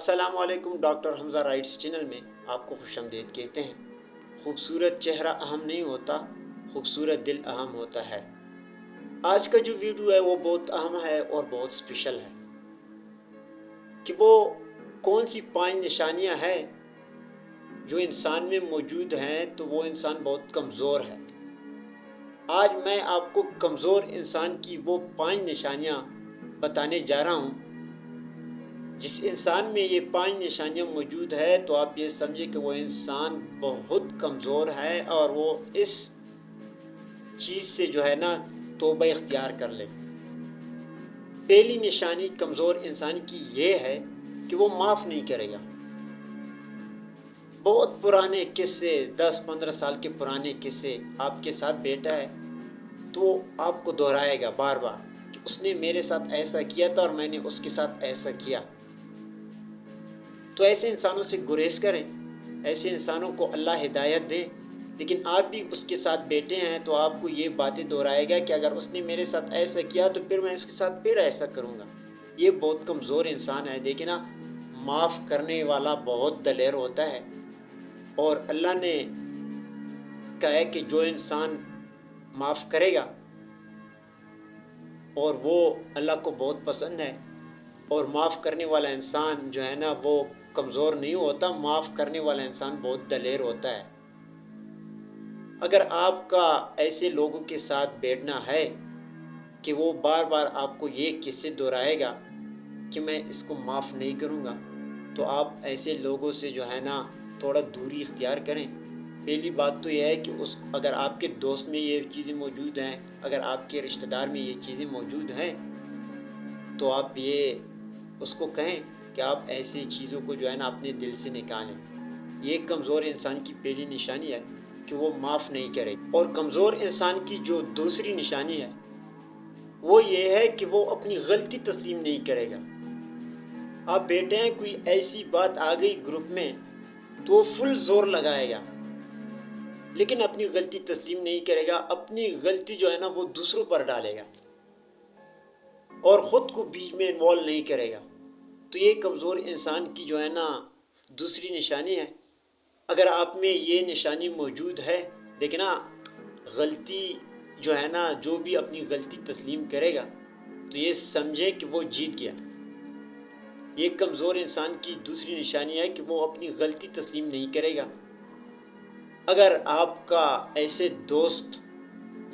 السلام علیکم، ڈاکٹر حمزہ rights channel میں آپ کو خوش آمدید کہتے ہیں۔ خوبصورت چہرہ اہم نہیں ہوتا، خوبصورت دل اہم ہوتا ہے۔ آج کا جو ویڈیو ہے وہ بہت اہم ہے اور بہت اسپیشل ہے کہ وہ کون سی 5 نشانیاں ہیں جو انسان میں موجود ہیں تو وہ انسان بہت کمزور ہے۔ آج میں آپ کو کمزور انسان کی وہ 5 نشانیاں بتانے جا رہا ہوں۔ جس انسان میں یہ 5 نشانیاں موجود ہے تو آپ یہ سمجھے کہ وہ انسان بہت کمزور ہے اور وہ اس چیز سے جو ہے نا توبہ اختیار کر لے۔ پہلی نشانی کمزور انسان کی یہ ہے کہ وہ معاف نہیں کرے گا۔ بہت پرانے قصے، 10-15 سال کے پرانے قصے آپ کے ساتھ بیٹھا ہے تو آپ کو دہرائے گا بار بار کہ اس نے میرے ساتھ ایسا کیا تھا اور میں نے اس کے ساتھ ایسا کیا۔ تو ایسے انسانوں سے گریز کریں، ایسے انسانوں کو اللہ ہدایت دیں۔ لیکن آپ بھی اس کے ساتھ بیٹھے ہیں تو آپ کو یہ باتیں دہرائے گا کہ اگر اس نے میرے ساتھ ایسا کیا تو پھر میں اس کے ساتھ پھر ایسا کروں گا۔ یہ بہت کمزور انسان ہے۔ دیکھیں نا، معاف کرنے والا بہت دلیر ہوتا ہے، اور اللہ نے کہا ہے کہ جو انسان معاف کرے گا اور وہ اللہ کو بہت پسند ہے، اور معاف کرنے والا انسان جو ہے نا وہ کمزور نہیں ہوتا، معاف کرنے والا انسان بہت دلیر ہوتا ہے۔ اگر آپ کا ایسے لوگوں کے ساتھ بیٹھنا ہے کہ وہ بار بار آپ کو یہ قصے دہرائے گا کہ میں اس کو معاف نہیں کروں گا، تو آپ ایسے لوگوں سے جو ہے نا تھوڑا دوری اختیار کریں۔ پہلی بات تو یہ ہے کہ اگر آپ کے دوست میں یہ چیزیں موجود ہیں، اگر آپ کے رشتہ دار میں یہ چیزیں موجود ہیں تو آپ یہ اس کو کہیں کہ آپ ایسی چیزوں کو جو ہے نا اپنے دل سے نکالیں۔ یہ کمزور انسان کی پہلی نشانی ہے کہ وہ معاف نہیں کرے۔ اور کمزور انسان کی جو دوسری نشانی ہے وہ یہ ہے کہ وہ اپنی غلطی تسلیم نہیں کرے گا۔ آپ بیٹھے ہیں، کوئی ایسی بات آ گئی گروپ میں تو وہ فل زور لگائے گا، لیکن اپنی غلطی تسلیم نہیں کرے گا۔ اپنی غلطی جو ہے نا وہ دوسروں پر ڈالے گا اور خود کو بیچ میں انوالو نہیں کرے گا۔ تو یہ کمزور انسان کی جو ہے نا دوسری نشانی ہے۔ اگر آپ میں یہ نشانی موجود ہے، دیکھیں نا، غلطی جو ہے نا، جو بھی اپنی غلطی تسلیم کرے گا تو یہ سمجھے کہ وہ جیت گیا۔ یہ کمزور انسان کی دوسری نشانی ہے کہ وہ اپنی غلطی تسلیم نہیں کرے گا۔ اگر آپ کا ایسے دوست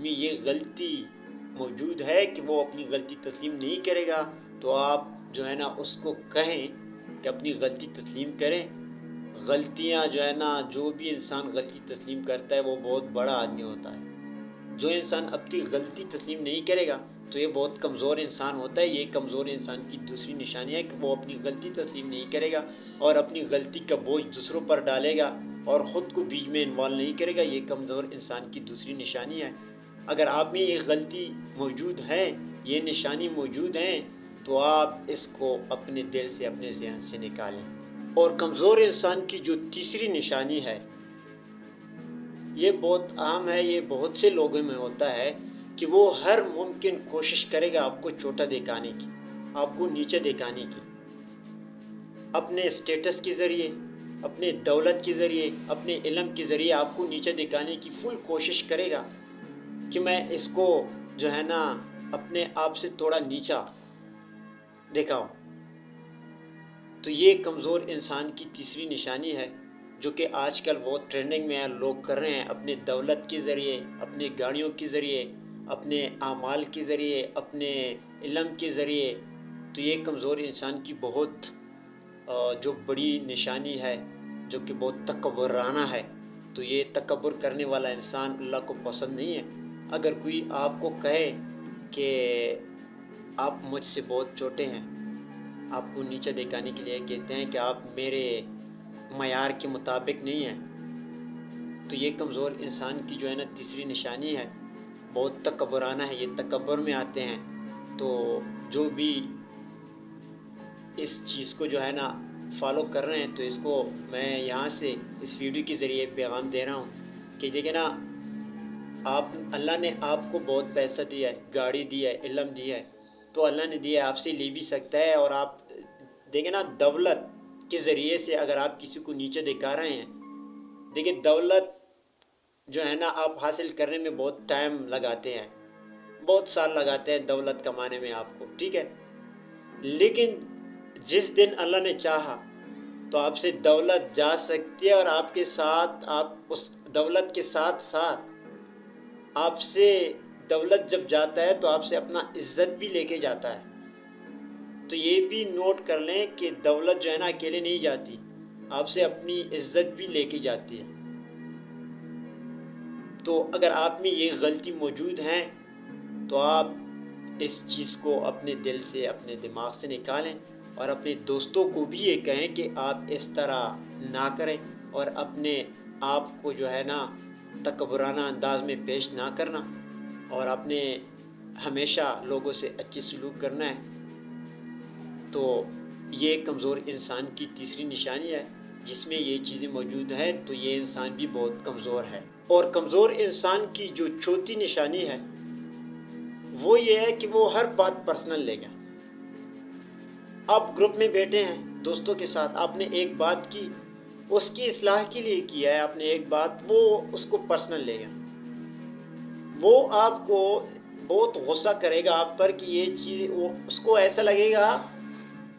میں یہ غلطی موجود ہے کہ وہ اپنی غلطی تسلیم نہیں کرے گا تو آپ جو ہے نا اس کو کہیں کہ اپنی غلطی تسلیم کریں۔ غلطیاں جو ہے نا، جو بھی انسان غلطی تسلیم کرتا ہے وہ بہت بڑا آدمی ہوتا ہے۔ جو انسان اپنی غلطی تسلیم نہیں کرے گا تو یہ بہت کمزور انسان ہوتا ہے۔ یہ کمزور انسان کی دوسری نشانی ہے کہ وہ اپنی غلطی تسلیم نہیں کرے گا اور اپنی غلطی کا بوجھ دوسروں پر ڈالے گا اور خود کو بیچ میں انوالو نہیں کرے گا۔ یہ کمزور انسان کی دوسری نشانی ہے۔ اگر آپ میں یہ غلطی موجود ہے، یہ نشانی موجود ہیں، تو آپ اس کو اپنے دل سے، اپنے ذہن سے نکالیں۔ اور کمزور انسان کی جو تیسری نشانی ہے یہ بہت عام ہے، یہ بہت سے لوگوں میں ہوتا ہے کہ وہ ہر ممکن کوشش کرے گا آپ کو چھوٹا دکھانے کی، آپ کو نیچے دکھانے کی، اپنے اسٹیٹس کے ذریعے، اپنے دولت کے ذریعے، اپنے علم کے ذریعے آپ کو نیچے دکھانے کی فل کوشش کرے گا کہ میں اس کو جو ہے نا اپنے آپ سے تھوڑا نیچا دکھاؤں۔ تو یہ کمزور انسان کی تیسری نشانی ہے جو کہ آج کل بہت ٹرینڈنگ میں ہے، لوگ کر رہے ہیں اپنے دولت کے ذریعے، اپنے گاڑیوں کے ذریعے، اپنے اعمال کے ذریعے، اپنے علم کے ذریعے۔ تو یہ کمزور انسان کی بہت جو بڑی نشانی ہے، جو کہ بہت تکبرانہ ہے۔ تو یہ تکبر کرنے والا انسان اللہ کو پسند نہیں ہے۔ اگر کوئی آپ کو کہے کہ آپ مجھ سے بہت چھوٹے ہیں، آپ کو نیچے دکھانے کے لیے کہتے ہیں کہ آپ میرے معیار کے مطابق نہیں ہیں، تو یہ کمزور انسان کی جو ہے نا تیسری نشانی ہے، بہت تکبرانہ ہے، یہ تکبر میں آتے ہیں۔ تو جو بھی اس چیز کو جو ہے نا فالو کر رہے ہیں تو اس کو میں یہاں سے اس ویڈیو کے ذریعے پیغام دے رہا ہوں کہ دیکھیں نا، اللہ نے آپ کو بہت پیسہ دیا ہے، گاڑی دی ہے، علم دیا ہے، تو اللہ نے دیا ہے، آپ سے لے بھی سکتا ہے۔ اور آپ دیکھیں نا، دولت کے ذریعے سے اگر آپ کسی کو نیچے دکھا رہے ہیں، دیکھیں دولت جو ہے نا آپ حاصل کرنے میں بہت ٹائم لگاتے ہیں، بہت سال لگاتے ہیں دولت کمانے میں آپ کو، ٹھیک ہے، لیکن جس دن اللہ نے چاہا تو آپ سے دولت جا سکتی ہے، اور آپ کے ساتھ، آپ اس دولت کے ساتھ ساتھ آپ سے دولت جب جاتا ہے تو آپ سے اپنا عزت بھی لے کے جاتا ہے۔ تو یہ بھی نوٹ کر لیں کہ دولت جو ہے نا اکیلے نہیں جاتی، آپ سے اپنی عزت بھی لے کے جاتی ہے۔ تو اگر آپ میں یہ غلطی موجود ہے تو آپ اس چیز کو اپنے دل سے، اپنے دماغ سے نکالیں، اور اپنے دوستوں کو بھی یہ کہیں کہ آپ اس طرح نہ کریں، اور اپنے آپ کو جو ہے نا تکبرانہ انداز میں پیش نہ کرنا، اور اپنے ہمیشہ لوگوں سے اچھی سلوک کرنا ہے۔ تو یہ کمزور انسان کی تیسری نشانی ہے، جس میں یہ چیزیں موجود ہیں تو یہ انسان بھی بہت کمزور ہے۔ اور کمزور انسان کی جو چوتھی نشانی ہے وہ یہ ہے کہ وہ ہر بات پرسنل لے گا۔ آپ گروپ میں بیٹھے ہیں دوستوں کے ساتھ، آپ نے ایک بات کی، اس کی اصلاح کے لیے کیا ہے آپ نے ایک بات، وہ اس کو پرسنل لے گا، وہ آپ کو بہت غصہ کرے گا آپ پر کہ یہ چیز، وہ اس کو ایسا لگے گا،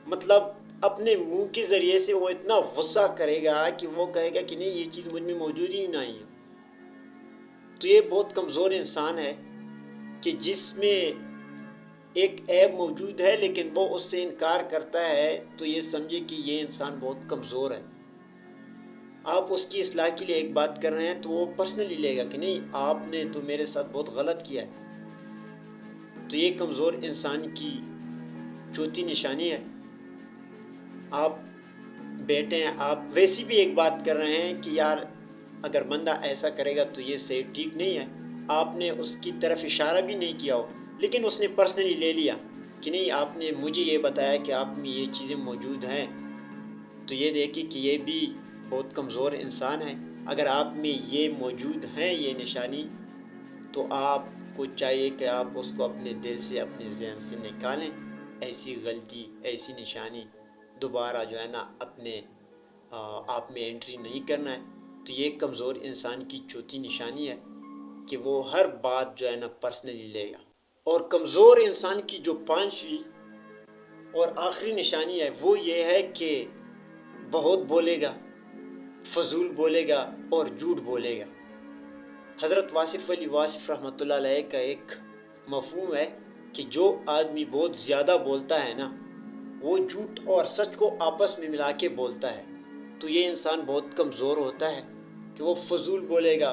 مطلب اپنے منہ کے ذریعے سے وہ اتنا غصہ کرے گا کہ وہ کہے گا کہ نہیں یہ چیز مجھ میں موجود ہی نہیں ہے۔ تو یہ بہت کمزور انسان ہے کہ جس میں ایک عیب موجود ہے لیکن وہ اس سے انکار کرتا ہے، تو یہ سمجھے کہ یہ انسان بہت کمزور ہے۔ آپ اس کی اصلاح کے لیے ایک بات کر رہے ہیں تو وہ پرسنلی لے گا کہ نہیں آپ نے تو میرے ساتھ بہت غلط کیا ہے۔ تو یہ کمزور انسان کی چوتھی نشانی ہے۔ آپ بیٹھے ہیں، آپ ویسی بھی ایک بات کر رہے ہیں کہ یار اگر بندہ ایسا کرے گا تو یہ صحیح ٹھیک نہیں ہے، آپ نے اس کی طرف اشارہ بھی نہیں کیا ہو، لیکن اس نے پرسنلی لے لیا کہ نہیں آپ نے مجھے یہ بتایا کہ آپ میں یہ چیزیں موجود ہیں، تو یہ دیکھیں کہ یہ بھی بہت کمزور انسان ہے۔ اگر آپ میں یہ موجود ہیں یہ نشانی، تو آپ کو چاہیے کہ آپ اس کو اپنے دل سے، اپنے ذہن سے نکالیں۔ ایسی غلطی، ایسی نشانی دوبارہ جو ہے نا اپنے آپ میں انٹری نہیں کرنا ہے۔ تو یہ کمزور انسان کی چوتھی نشانی ہے کہ وہ ہر بات جو ہے نا پرسنلی لے گا۔ اور کمزور انسان کی جو پانچویں اور آخری نشانی ہے وہ یہ ہے کہ بہت بولے گا، فضول بولے گا اور جھوٹ بولے گا۔ حضرت واصف علی واصف رحمۃ اللہ علیہ کا ایک مفہوم ہے کہ جو آدمی بہت زیادہ بولتا ہے نا وہ جھوٹ اور سچ کو آپس میں ملا کے بولتا ہے۔ تو یہ انسان بہت کمزور ہوتا ہے کہ وہ فضول بولے گا،